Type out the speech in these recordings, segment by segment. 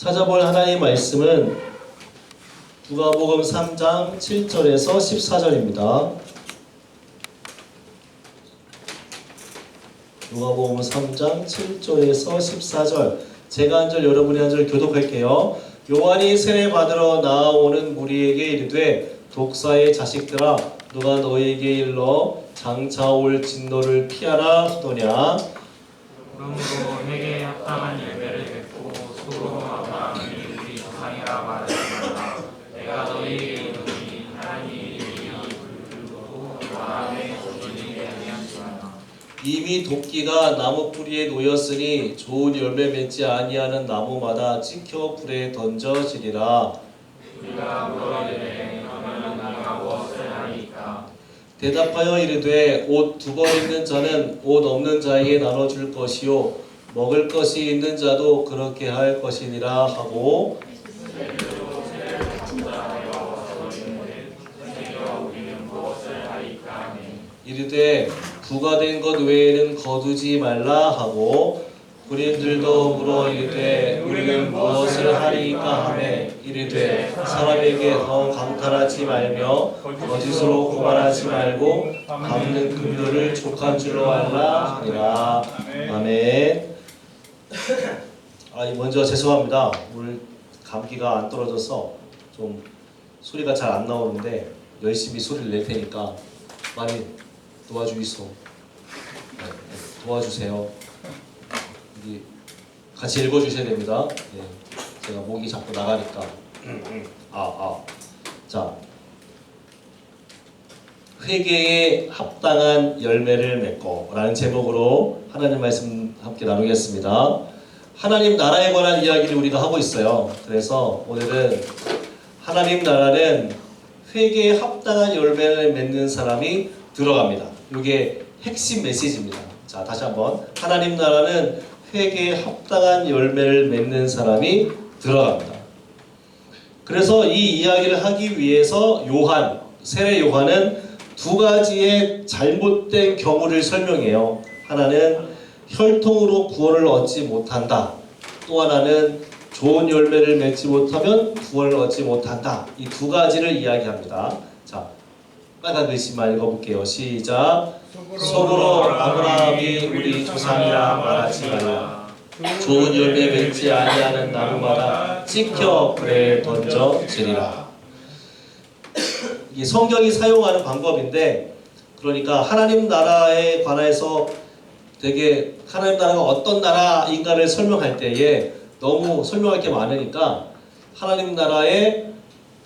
찾아볼 하나님의 말씀은 누가복음 3장 7절에서 14절입니다. 누가복음 3장 7절에서 14절. 제가 한 절 여러분이 한 절 교독할게요. 요한이 세례 받으러 나아오는 무리에게 이르되 독사의 자식들아 누가 너희에게 일러 장차 올 진노를 피하라 하더냐. 그러므로 회개에 합당한 열매를 맺고 소로 아브라함이 우리 조상이라 말했습니다. 내가 너희에게 이르노니 하나님이 불들고 아브라함의 조상이 아니하시나. 이미 도끼가 나무 뿌리에 놓였으니 좋은 열매 맺지 아니하는 나무마다 찍혀 불에 던져지리라. 우리가 물어이르되 그러면 우리가 무엇을 하리이까. 대답하여 이르되 옷 두 벌 있는 자는 옷 없는 자에게 나눠줄 것이요 먹을 것이 있는 자도 그렇게 할 것이니라 하고, 이르되 부가 된 것 외에는 거두지 말라 하고, 군인들도 물어 이르되 우리는 무엇을 하리이까 하매 이르되 사람에게 더 강탈하지 말며 거짓으로 고발하지 말고 갚는 금료를 족한 줄로 알라 하니라. 아멘. 먼저 죄송합니다. 오늘 감기가 안 떨어져서 좀 소리가 잘 안 나오는데 열심히 소리를 낼 테니까 많이 도와주이소. 도와주세요. 같이 읽어주셔야 됩니다. 제가 목이 자꾸 나가니까. 자, 회개에 합당한 열매를 맺고 라는 제목으로 하나님 말씀 함께 나누겠습니다. 하나님 나라에 관한 이야기를 우리가 하고 있어요. 그래서 오늘은 하나님 나라는 회개에 합당한 열매를 맺는 사람이 들어갑니다. 이게 핵심 메시지입니다. 자, 다시 한번. 하나님 나라는 회개에 합당한 열매를 맺는 사람이 들어갑니다. 그래서 이 이야기를 하기 위해서 세례 요한은 두 가지의 잘못된 경우를 설명해요. 하나는 혈통으로 구원을 얻지 못한다. 또 하나는 좋은 열매를 맺지 못하면 구원을 얻지 못한다. 이 두 가지를 이야기합니다. 자, 빨간 글씨만 읽어볼게요. 시작. 속으로 아브라함이 우리 조상이라 말하지 말라. 좋은 열매 맺지 아니하는 나무마다 찍혀 불에 던져지리라. 이게 성경이 사용하는 방법인데, 그러니까 하나님 나라에 관해서 되게 하나님 나라가 어떤 나라인가를 설명할 때에 너무 설명할 게 많으니까 하나님 나라에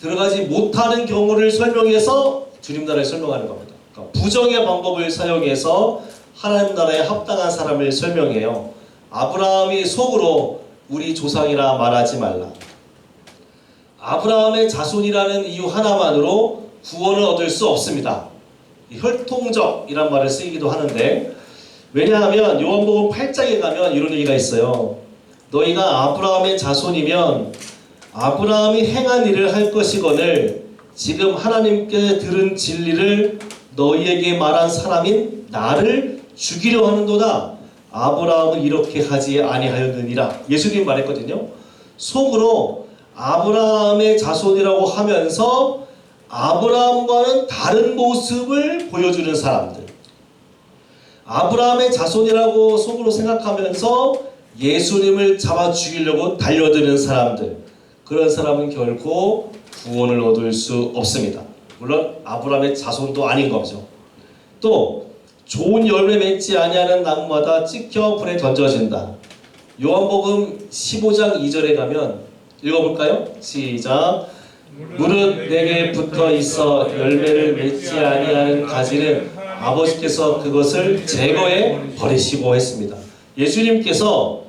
들어가지 못하는 경우를 설명해서 주님 나라를 설명하는 겁니다. 그러니까 부정의 방법을 사용해서 하나님 나라에 합당한 사람을 설명해요. 아브라함이 속으로 우리 조상이라 말하지 말라. 아브라함의 자손이라는 이유 하나만으로 구원을 얻을 수 없습니다. 혈통적이란 말을 쓰기도 하는데, 왜냐하면 요한복음 8장에 가면 이런 얘기가 있어요. 너희가 아브라함의 자손이면 아브라함이 행한 일을 할 것이거늘 지금 하나님께 들은 진리를 너희에게 말한 사람인 나를 죽이려 하는도다. 아브라함은 이렇게 하지 아니하였느니라. 예수님이 말했거든요. 속으로 아브라함의 자손이라고 하면서 아브라함과는 다른 모습을 보여주는 사람들, 아브라함의 자손이라고 속으로 생각하면서 예수님을 잡아 죽이려고 달려드는 사람들, 그런 사람은 결코 구원을 얻을 수 없습니다. 물론 아브라함의 자손도 아닌 거죠. 또 좋은 열매 맺지 아니하는 나무마다 찍혀 불에 던져진다. 요한복음 15장 2절에 가면 읽어볼까요? 시작. 무릇 내게 붙어 있어 열매를 맺지 아니하는 가지는 아버지께서 그것을 제거해 버리시고 했습니다. 예수님께서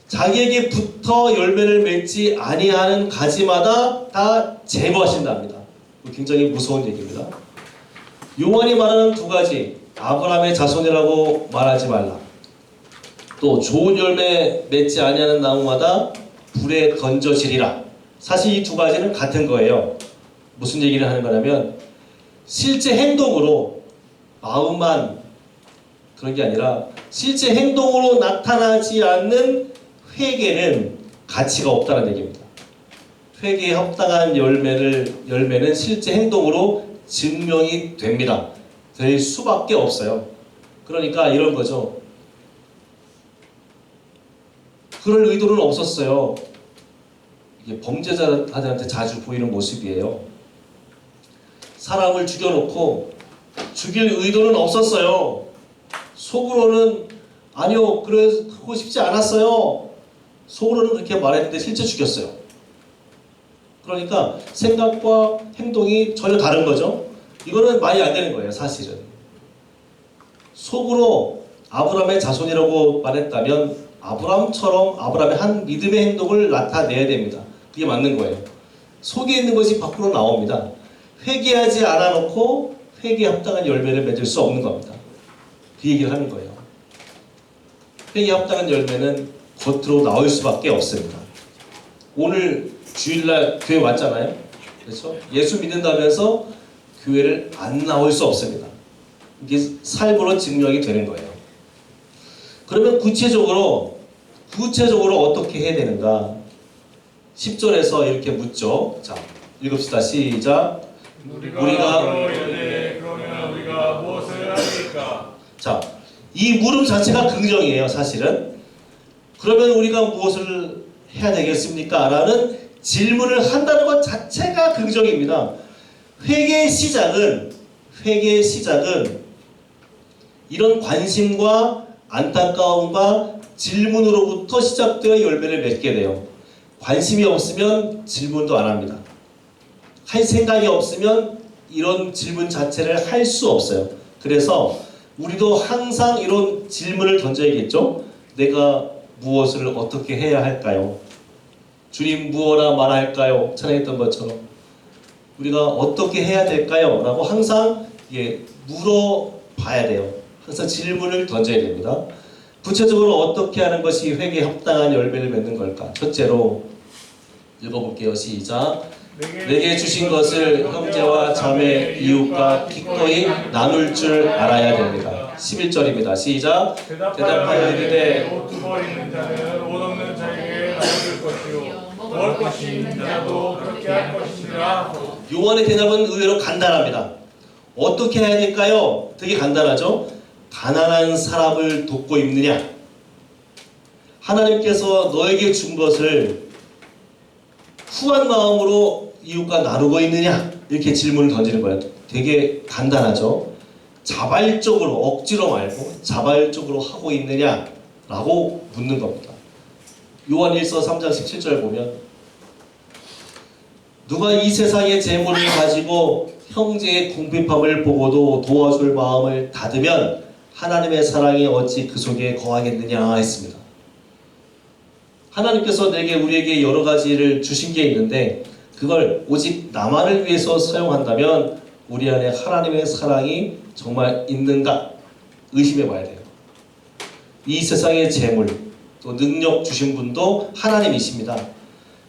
자기에게 붙어 열매를 맺지 아니하는 가지마다 다 제거하신답니다. 굉장히 무서운 얘기입니다. 요한이 말하는 두 가지, 아브라함의 자손이라고 말하지 말라. 또 좋은 열매 맺지 아니하는 나무마다 불에 던져지리라. 사실 이 두 가지는 같은 거예요. 무슨 얘기를 하는 거냐면 실제 행동으로, 마음만 그런 게 아니라 실제 행동으로 나타나지 않는 회개는 가치가 없다는 얘기입니다. 회개에 합당한 열매는 실제 행동으로 증명이 됩니다. 될 수밖에 없어요. 그러니까 이런 거죠. 그럴 의도는 없었어요. 이게 범죄자들한테 자주 보이는 모습이에요. 사람을 죽여놓고 죽일 의도는 없었어요. 속으로는 아니요, 그러고 싶지 않았어요. 속으로는 그렇게 말했는데 실제 죽였어요. 그러니까 생각과 행동이 전혀 다른 거죠. 이거는 말이 안 되는 거예요, 사실은. 속으로 아브라함의 자손이라고 말했다면 아브라함처럼 아브라함의 한 믿음의 행동을 나타내야 됩니다. 그게 맞는 거예요. 속에 있는 것이 밖으로 나옵니다. 회개하지 않아놓고 회개에 합당한 열매를 맺을 수 없는 겁니다. 그 얘기를 하는 거예요. 회개에 합당한 열매는 겉으로 나올 수밖에 없습니다. 오늘 주일날 교회 왔잖아요. 그렇죠? 예수 믿는다면서 교회를 안 나올 수 없습니다. 이게 삶으로 증명이 되는 거예요. 그러면 구체적으로 어떻게 해야 되는가? 10절에서 이렇게 묻죠. 자, 읽읍시다. 시작. 우리가 그러면 우리가 무엇을 하리까? 자, 이 물음 자체가 긍정이에요, 사실은. 그러면 우리가 무엇을 해야 되겠습니까? 라는 질문을 한다는 것 자체가 긍정입니다. 회개의 시작은 이런 관심과 안타까움과 질문으로부터 시작되어 열매를 맺게 돼요. 관심이 없으면 질문도 안 합니다. 할 생각이 없으면 이런 질문 자체를 할 수 없어요. 그래서 우리도 항상 이런 질문을 던져야겠죠. 내가 무엇을 어떻게 해야 할까요? 주님 무엇라 말할까요? 찬양했던 것처럼 우리가 어떻게 해야 될까요? 라고 항상 물어봐야 돼요. 항상 질문을 던져야 됩니다. 구체적으로 어떻게 하는 것이 회개에 합당한 열매를 맺는 걸까? 첫째로 읽어볼게요. 시작. 내게 주신 것을 형제와 자매, 이웃과 기꺼이 나눌 줄 알아야 됩니다. 11절입니다. 시작. 대답하여 이르되 옷 버리는 자는 옷 없는 자에게 나눠줄 것이요 먹을 것이 있는 자도 그렇게 할 것이니라. 요한의 대답은 의외로 간단합니다. 어떻게 해야 될까요? 되게 간단하죠? 가난한 사람을 돕고 있느냐? 하나님께서 너에게 준 것을 후한 마음으로 이웃과 나누고 있느냐? 이렇게 질문을 던지는 거예요. 되게 간단하죠? 자발적으로, 억지로 말고 자발적으로 하고 있느냐? 라고 묻는 겁니다. 요한 1서 3장 17절 보면 누가 이 세상의 재물을 가지고 형제의 궁핍함을 보고도 도와줄 마음을 닫으면 하나님의 사랑이 어찌 그 속에 거하겠느냐 했습니다. 하나님께서 우리에게 여러 가지를 주신 게 있는데 그걸 오직 나만을 위해서 사용한다면 우리 안에 하나님의 사랑이 정말 있는가 의심해 봐야 돼요. 이 세상의 재물 또 능력 주신 분도 하나님이십니다.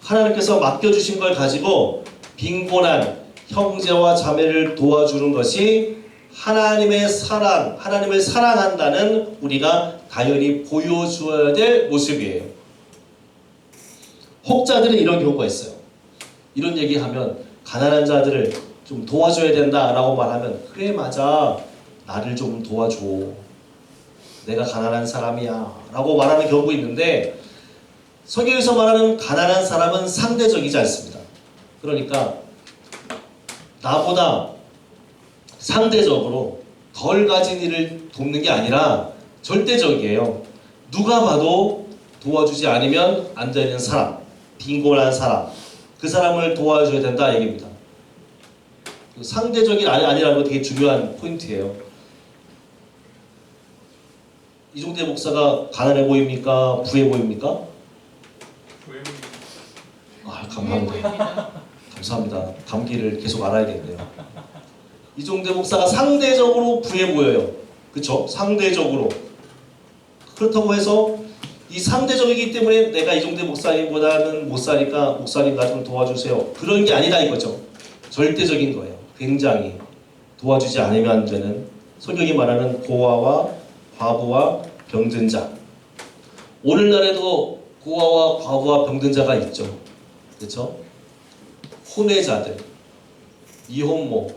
하나님께서 맡겨주신 걸 가지고 빈곤한 형제와 자매를 도와주는 것이 하나님의 사랑, 하나님을 사랑한다는 우리가 당연히 보여주어야 될 모습이에요. 혹자들은 이런 경우가 있어요. 이런 얘기하면 가난한 자들을 좀 도와줘야 된다라고 말하면 그래 맞아 나를 좀 도와줘 내가 가난한 사람이야 라고 말하는 경우가 있는데 성경에서 말하는 가난한 사람은 상대적이지 않습니다. 그러니까 나보다 상대적으로 덜 가진 이를 돕는 게 아니라 절대적이에요. 누가 봐도 도와주지 않으면 안 되는 사람, 빈곤한 사람, 그 사람을 도와줘야 된다 얘기입니다. 상대적인 아니라는 거 되게 중요한 포인트예요. 이종대 목사가 가난해 보입니까? 부해 보입니까? 감사합니다. 감사합니다. 감기를 계속 알아야겠네요. 이종대 목사가 상대적으로 부해 보여요. 그쵸? 상대적으로. 그렇다고 해서 이 상대적이기 때문에 내가 이종대 목사님보다는 못 사니까 목사님 나 좀 도와주세요. 그런 게 아니다 이거죠. 절대적인 거예요. 굉장히 도와주지 않으면 안 되는 성경이 말하는 고아와 과부와 병든 자. 오늘날에도 고아와 과부와 병든 자가 있죠. 그렇죠? 혼외자들, 이혼모,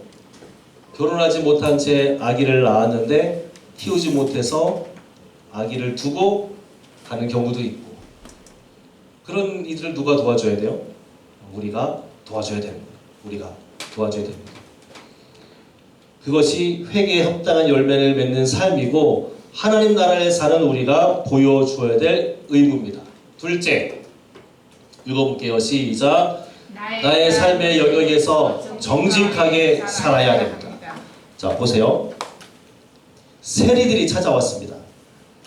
결혼하지 못한 채 아기를 낳았는데 키우지 못해서 아기를 두고 가는 경우도 있고, 그런 이들을 누가 도와줘야 돼요? 우리가 도와줘야 됩니다. 우리가 도와줘야 됩니다. 그것이 회개에 합당한 열매를 맺는 삶이고 하나님 나라에 사는 우리가 보여주어야 될 의무입니다. 둘째, 읽어볼게요. 시작. 나의 삶의 영역에서 정직하게 살아야 됩니다. 자, 보세요. 세리들이 찾아왔습니다.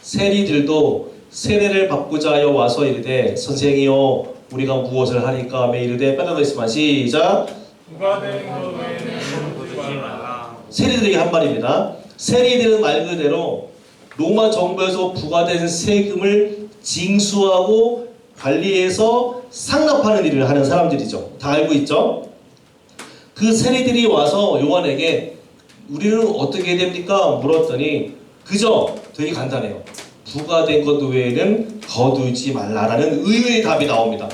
세리들도 세례를 받고자 하여 와서 이르되 선생이여 우리가 무엇을 하니까 하며 이르되 빨간 거 있으면 시작. 부가된 것 외에는 보지 말라. 세리들에게 한 말입니다. 세리들은 말 그대로 로마 정부에서 부과된 세금을 징수하고 관리해서 상납하는 일을 하는 사람들이죠. 다 알고 있죠? 그 세리들이 와서 요한에게 우리는 어떻게 해야 됩니까? 물었더니 그저 되게 간단해요. 부과된 것 외에는 거두지 말라라는 의외의 답이 나옵니다.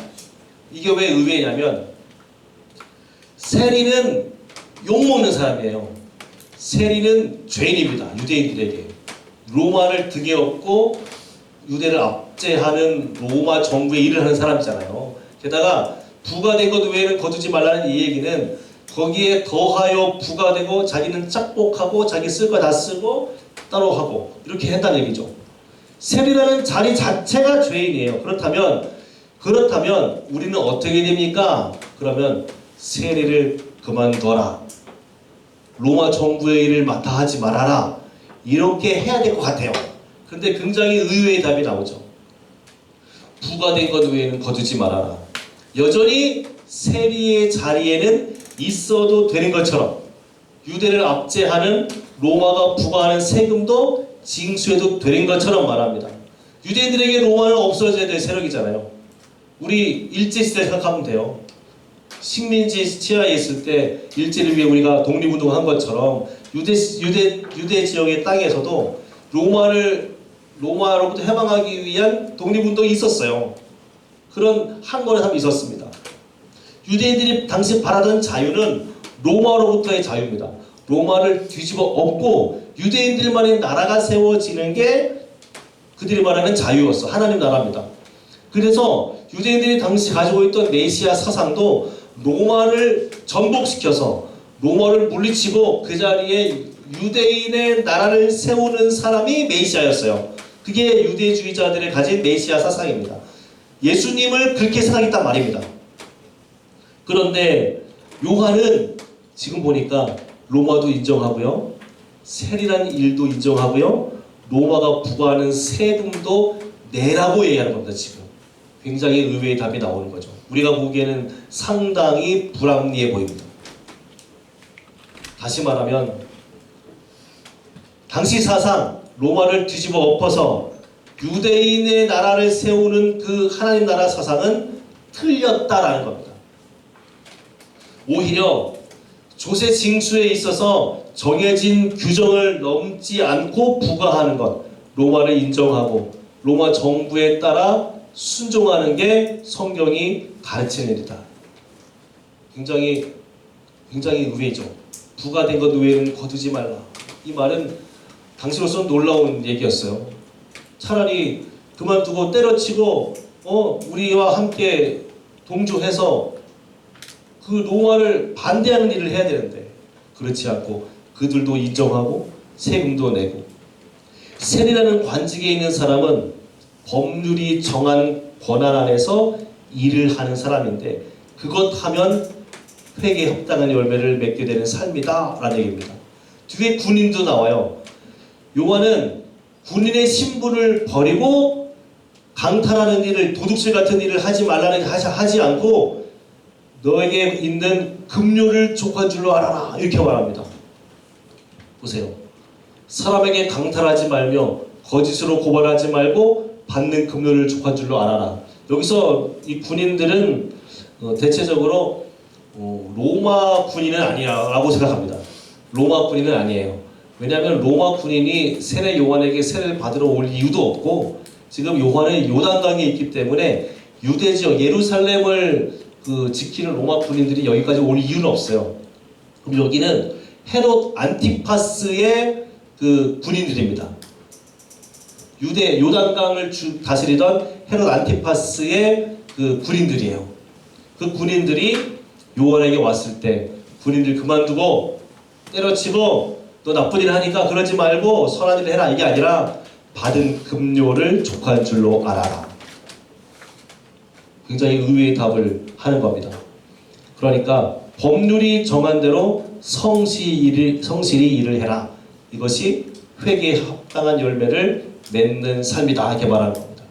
이게 왜 의외냐면 세리는 욕먹는 사람이에요. 세리는 죄인입니다. 유대인들에게. 로마를 등에 업고 유대를 압제하는 로마 정부의 일을 하는 사람이잖아요. 게다가 부과된 것 외에는 거두지 말라는 이 얘기는 거기에 더하여 부과되고 자기는 짝복하고 자기 쓸 거 다 쓰고 따로 하고 이렇게 한다는 얘기죠. 세리라는 자리 자체가 죄인이에요. 그렇다면 우리는 어떻게 됩니까? 그러면 세리를 그만둬라. 로마 정부의 일을 맡아 하지 말아라. 이렇게 해야 될 것 같아요. 그런데 굉장히 의외의 답이 나오죠. 부과된 것 외에는 거두지 말아라. 여전히 세리의 자리에는 있어도 되는 것처럼 유대를 압제하는 로마가 부과하는 세금도 징수해도 되는 것처럼 말합니다. 유대인들에게 로마는 없어져야 될 세력이잖아요. 우리 일제시대 생각하면 돼요. 식민지 치하에 있을 때 일제를 위해 우리가 독립운동을 한 것처럼 유대 지역의 땅에서도 로마로부터 해방하기 위한 독립운동이 있었어요. 그런 항거의 삶이 있었습니다. 유대인들이 당시 바라던 자유는 로마로부터의 자유입니다. 로마를 뒤집어 엎고 유대인들만의 나라가 세워지는 게 그들이 말하는 자유였어. 하나님 나라입니다. 그래서 유대인들이 당시 가지고 있던 메시아 사상도 로마를 전복시켜서 로마를 물리치고 그 자리에 유대인의 나라를 세우는 사람이 메시아였어요. 그게 유대주의자들의 가진 메시아 사상입니다. 예수님을 그렇게 생각했단 말입니다. 그런데 요한은 지금 보니까 로마도 인정하고요. 세리라는 일도 인정하고요. 로마가 부과하는 세금도 내라고 얘기하는 겁니다. 지금. 굉장히 의외의 답이 나오는 거죠. 우리가 보기에는 상당히 불합리해 보입니다. 다시 말하면 당시 사상 로마를 뒤집어 엎어서 유대인의 나라를 세우는 그 하나님 나라 사상은 틀렸다라는 겁니다. 오히려 조세 징수에 있어서 정해진 규정을 넘지 않고 부과하는 것, 로마를 인정하고 로마 정부에 따라 순종하는 게 성경이 가르치는 일이다. 굉장히 의외죠. 부과된 것 외에는 거두지 말라. 이 말은 당시로서는 놀라운 얘기였어요. 차라리 그만두고 때려치고 우리와 함께 동조해서 그 로마를 반대하는 일을 해야 되는데 그렇지 않고 그들도 인정하고 세금도 내고. 세리라는 관직에 있는 사람은 법률이 정한 권한 안에서 일을 하는 사람인데 그것 하면 회개에 합당한 열매를 맺게 되는 삶이다 라는 얘기입니다. 뒤에 군인도 나와요. 요한은 군인의 신분을 버리고 강탈하는 일을, 도둑질 같은 일을 하지 않고 너에게 있는 급료를 족한 줄로 알아라 이렇게 말합니다. 보세요. 사람에게 강탈하지 말며 거짓으로 고발하지 말고 받는 급료를 족한 줄로 알아라. 여기서 이 군인들은 대체적으로 로마 군인은 아니라고 생각합니다. 로마 군인은 아니에요. 왜냐하면 로마 군인이 세례 요한에게 세례를 받으러 올 이유도 없고 지금 요한은 요단강에 있기 때문에 유대 지역 예루살렘을 지키는 로마 군인들이 여기까지 올 이유는 없어요. 그럼 여기는 헤롯 안티파스의 군인들입니다. 유대 요단강을 다스리던 헤롯 안티파스의 군인들이에요. 그 군인들이 요한에게 왔을 때 군인들 그만두고 때려치고 너 나쁜 일 하니까 그러지 말고 선한 일을 해라, 이게 아니라 받은 급료를 족한 줄로 알아라. 굉장히 의외의 답을 하는 겁니다. 그러니까 법률이 정한 대로 성실히 일을 해라. 이것이 회개에 합당한 열매를 맺는 삶이다, 이렇게 말하는 겁니다.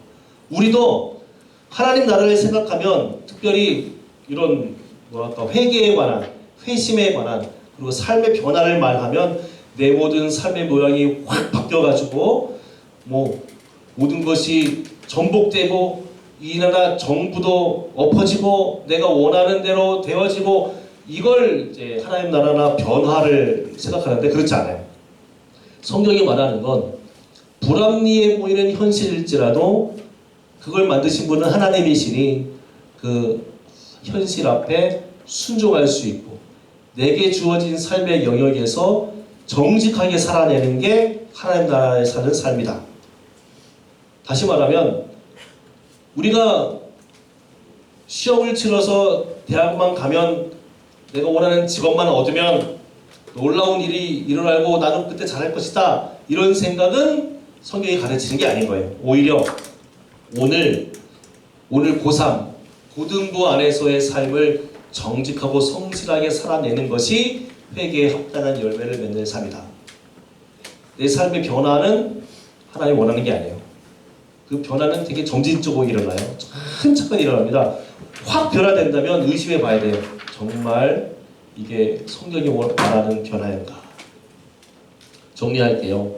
우리도 하나님 나라를 생각하면 특별히 이런 회개에 관한, 회심에 관한, 그리고 삶의 변화를 말하면 내 모든 삶의 모양이 확 바뀌어가지고 모든 것이 전복되고 이 나라 정부도 엎어지고 내가 원하는 대로 되어지고, 이걸 이제 하나님 나라나 변화를 생각하는데 그렇지 않아요. 성경이 말하는 건 불합리해 보이는 현실일지라도 그걸 만드신 분은 하나님이시니 그 현실 앞에 순종할 수 있고 내게 주어진 삶의 영역에서 정직하게 살아내는 게 하나님 나라에 사는 삶이다. 다시 말하면 우리가 시험을 치러서 대학만 가면 내가 원하는 직업만 얻으면 놀라운 일이 일어나고 나는 그때 잘할 것이다, 이런 생각은 성경이 가르치는 게 아닌 거예요. 오히려 오늘 고3 고등부 안에서의 삶을 정직하고 성실하게 살아내는 것이 회개에 합당한 열매를 맺는 삶이다. 내 삶의 변화는 하나님 원하는 게 아니에요. 그 변화는 되게 점진적으로 일어나요. 차근차근 일어납니다. 확 변화된다면 의심해 봐야 돼요. 정말 이게 성경이 말하는 변화인가? 정리할게요.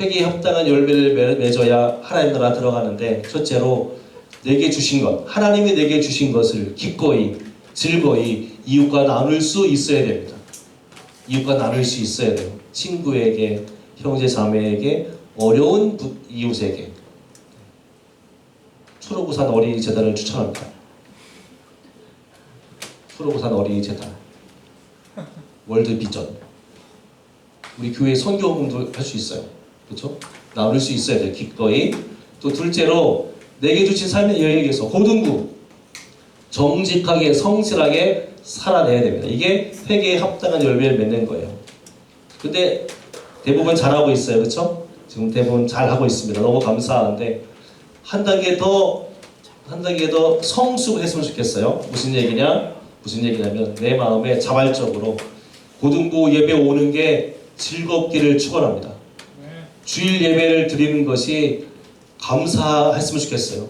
회개에 합당한 열매를 맺어야 하나님 나라 들어가는데, 첫째로 내게 주신 것, 하나님이 내게 주신 것을 기꺼이 즐거이 이웃과 나눌 수 있어야 됩니다. 이웃과 나눌 수 있어야 돼요. 친구에게, 형제 자매에게, 어려운 이웃에게. 초록우산 어린이 재단을 추천합니다. 초록우산 어린이 재단, 월드 비전. 우리 교회 선교운동도 할 수 있어요. 그렇죠? 나눌 수 있어야 돼요. 기꺼이. 또 둘째로 내게 주신 삶의 영역에서 고등부 정직하게 성실하게 살아내야 됩니다. 이게 회개에 합당한 열매를 맺는 거예요. 근데 대부분 잘하고 있어요. 그렇죠? 지금 대부분 잘하고 있습니다. 너무 감사한데 한 단계 더 성숙했으면 좋겠어요. 무슨 얘기냐면 내 마음에 자발적으로 고등부 예배 오는 게 즐겁기를 축원합니다. 주일 예배를 드리는 것이 감사했으면 좋겠어요.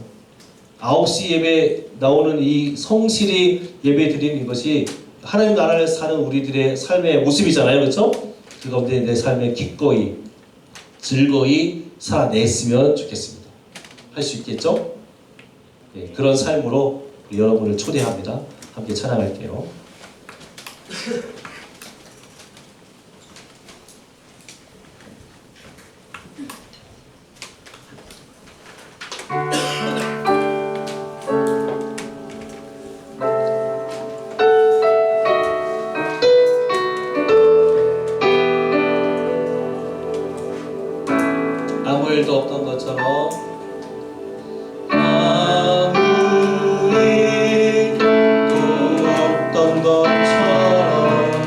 9시 예배 나오는 이 성실히 예배 드리는 것이 하나님 나라를 사는 우리들의 삶의 모습이잖아요. 그렇죠? 그 가운데 내 삶에 기꺼이 즐거이 살아냈으면 좋겠습니다. 할 수 있겠죠? 네, 그런 삶으로 여러분을 초대합니다. 함께 찬양할게요. 아무 일도 없던 것처럼, 아무 일도 없던 것처럼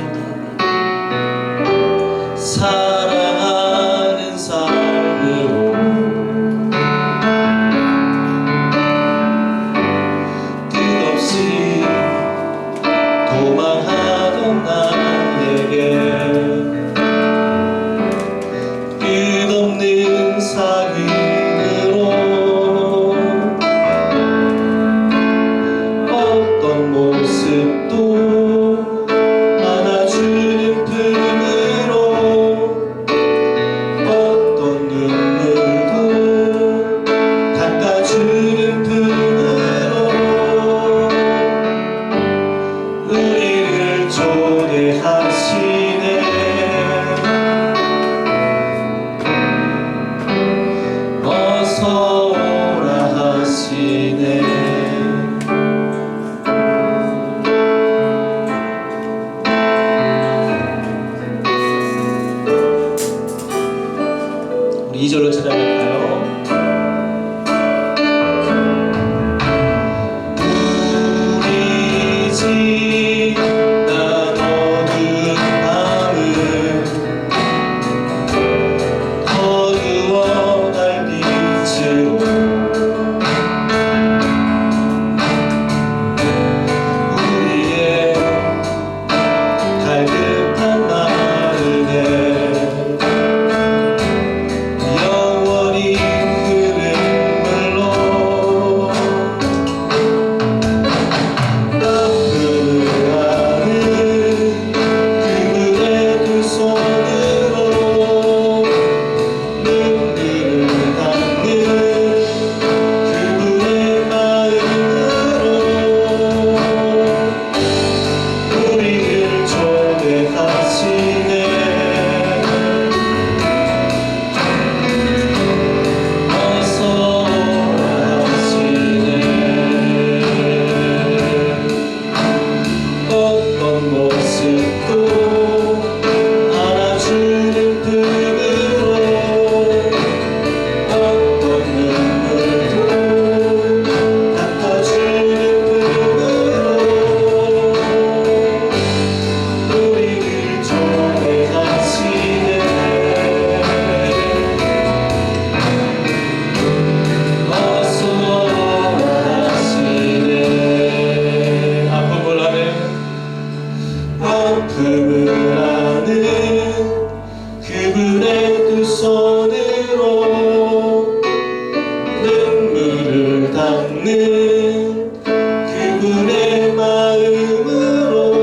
그분의 마음으로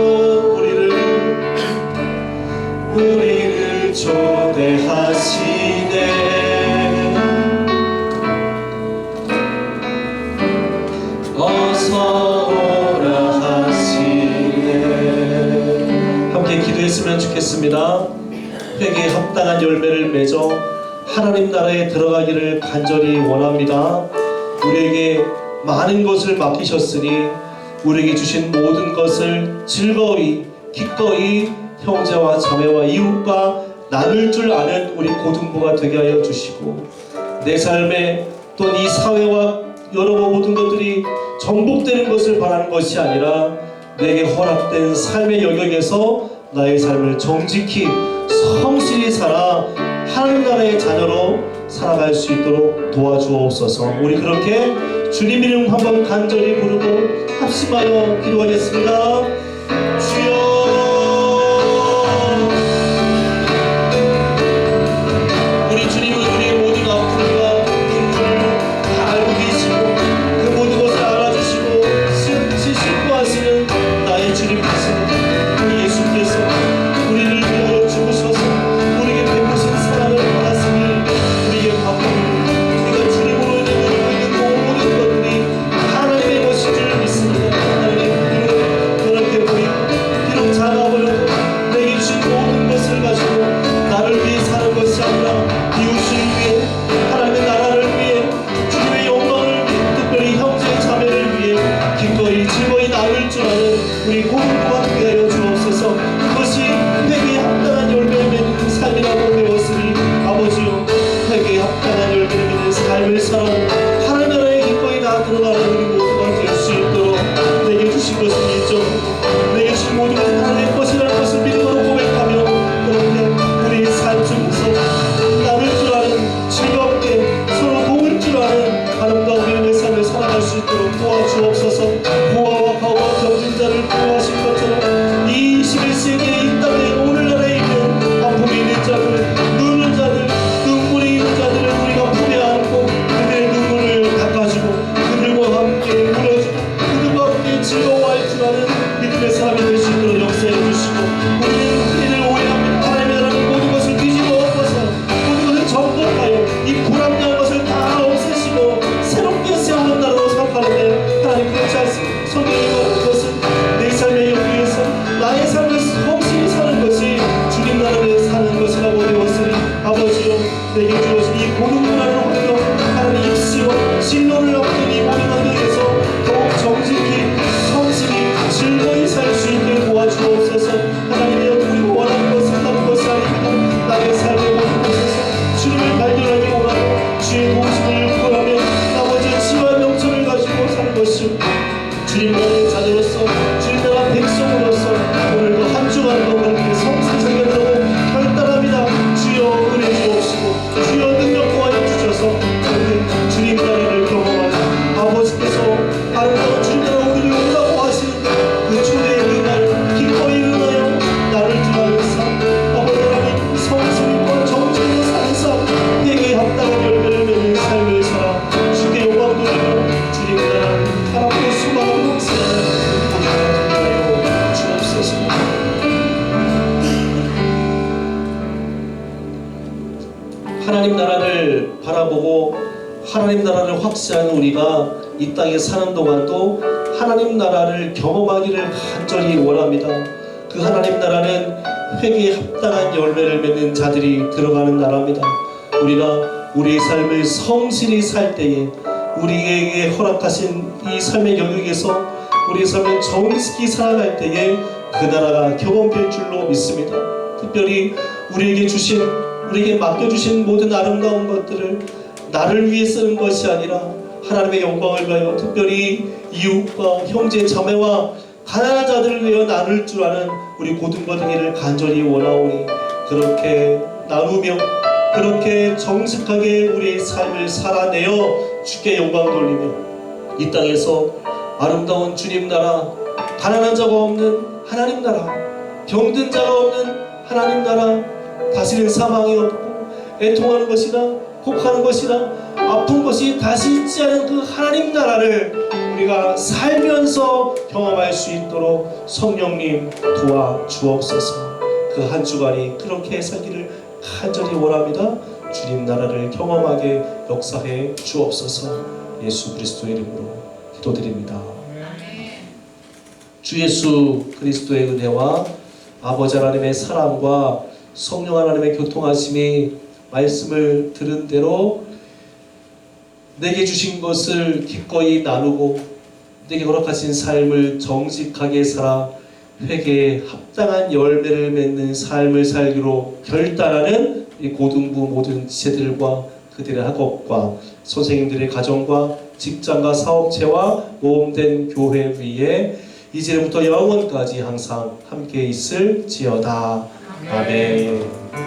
우리를 초대하시네. 어서 오라 하시네. 함께 기도했으면 좋겠습니다. 회개에 합당한 열매를 맺어 하나님 나라에 들어가기를 간절히 원합니다. 우리에게 많은 것을 맡기셨으니 우리에게 주신 모든 것을 즐거이 기꺼이 형제와 자매와 이웃과 나눌 줄 아는 우리 고등부가 되게 하여 주시고, 내 삶에 또 이 사회와 여러 모든 것들이 정복되는 것을 바라는 것이 아니라 내게 허락된 삶의 영역에서 나의 삶을 정직히 성실히 살아 하나님 나라의 자녀로 살아갈 수 있도록 도와주옵소서. 우리 그렇게 주님 이름 한번 간절히 부르고 합심하여 기도하겠습니다. 주여, 우리 주님은 우리의 모든 아픔과 눈물을 다 알고 계시고 그 모든 것을 알아주시고 신고하시는 나의 주님이십니다. 우리 예수께서 우리를 위하여 죽으셔서 우리에게 베푸신 사랑을 받았으니 우리의 바쁨을, 우리가 주님으로 인해 누리고 있는 모든 것들이 하나님의 것인 줄 믿습니다. 하나님의 그렇게 보이고 비록 작아 보여도 내게 주신 모든 것을 가지고 나를 위해 사는 것이 아니라 이웃을 위해, 하나님의 나라를 위해, 주님의 영광을 위해, 특별히 형제 자매를 위해 기꺼이 즐거이 나눌 줄 아는 우리 고등부가 되게 하여 주옵소서. 그것이 회개에 합당한 열매를 맺는 삶이라고 배웠으니 아버지요, 회개에 합당한 열매를 맺는 삶을 살아 하나님 나라에 기꺼이 다 들어가는 우리 모두가 될 수 있도록 내게 주신 것을 인정하고 내게 주신 모든 것은 하나님의 것이라는 것을 믿음으로 고백하며 그렇게 우리의 삶 중에서 나눌 줄 아는, 즐겁게 서로 도울 줄 아는 아름다운 우리의 삶을 살아갈 수 있도록 도와주옵소서. 고아와 가와 병든 자를 구하신 것처럼 이 21세기의 이 땅에 오늘날에 있는 아픔이 있는 자들, 누는 자들, 눈물이 있는 자들을 우리가 품에 안고 그들의 눈물을 닦아주고 그들과 함께 울어주고 그들과 함께 즐거워할 줄 아는 믿음의 사람이 될 수 있도록 역사해 주시고, 우리는 우리를 오해하며 하나님의 나라는 모든 것을 뒤집어 엎어서 모든 것을 정복하여 이 불합리한 것을 다 없애시고 새롭게 세우는 나라로 살아가는데, 하나님 그렇지 않습니다. 성경에 말하는 것은 내 삶의 영역에서 나의 삶을 성실히 사는 것이 주님 나라에 사는 것이라고 배웠으니 아버지요, 내게 주어진 이 고등부라는 환경, 하나님 입시와 진로를 앞둔 이 모든 환경에서 더욱 정직히 성실히 즐거이 살 수 있게 도와주옵소서. 하나님의 우리가 원하는 것은 다른 것이 아닙니다. 나의 삶의 모든 곳에서 주님을 발견하기 원하고 주의 도우심을 구하며 아버지의 지혜와 명철을 가지고 사는 것이요, 주님 나라의 자녀로서 주님 나라 백성으로서 오늘도 한 주간 건강하게 성실히 살려드리고 결단합니다. 주여 은혜 주옵시고 주여 능력 도와여 주셔서 그렇게 주님 나라를 경험하는 아버지께서 아름다운 주님 나라 우리를 오라고 하시는 그 초대의 그날 기꺼이 응하여 나를 주하는 삶, 아버지 하나님 성실과 정직으로 사는 삶, 회개에 합당한 열매를 맺는 삶을 살아 주께 영광 돌리며 주님 나라 하나님의 수많은 목사를 보내하여 주옵소서. 하나님 나라를 바라보고 하나님 나라를 확신하는 우리가 이 땅에 사는 동안도 하나님 나라를 경험하기를 간절히 원합니다. 그 하나님 나라는 회개에 합당한 열매를 맺는 자들이 들어가는 나라입니다. 우리가 우리의 삶을 성실히 살 때에 우리에게 허락하신 이 삶의 영역에서 우리의 삶을 정직히 살아갈 때에 그 나라가 경험될 줄로 믿습니다. 특별히 우리에게 맡겨주신 모든 아름다운 것들을 나를 위해 쓰는 것이 아니라 하나님의 영광을 위하여, 특별히 이웃과 형제 자매와 가난한 자들을 위하여 나눌 줄 아는 우리 고등부 되기를 간절히 원하오니, 그렇게 나누며 그렇게 정직하게 우리의 삶을 살아내어 주께 영광 돌리며 이 땅에서 아름다운 주님 나라, 가난한 자가 없는 하나님 나라, 병든 자가 없는 하나님 나라, 다시는 사망이 없고 애통하는 것이나 혹하는 것이나 아픈 것이 다시 있지 않은 그 하나님 나라를 우리가 살면서 경험할 수 있도록 성령님 도와주옵소서. 그 한 주간이 그렇게 살기를 간절히 원합니다. 주님 나라를 경험하게 역사해 주옵소서. 예수 그리스도의 이름으로 기도드립니다. 주 예수 그리스도의 은혜와 아버지 하나님의 사랑과 성령 하나님의 교통하심이 말씀을 들은 대로 내게 주신 것을 기꺼이 나누고 내게 허락하신 삶을 정직하게 살아 회개에 합당한 열매를 맺는 삶을 살기로 결단하는 이 고등부 모든 지체들과 그들의 학업과 선생님들의 가정과 직장과 사업체와 모험된 교회 위에 이제부터 영원까지 항상 함께 있을지어다. 아멘.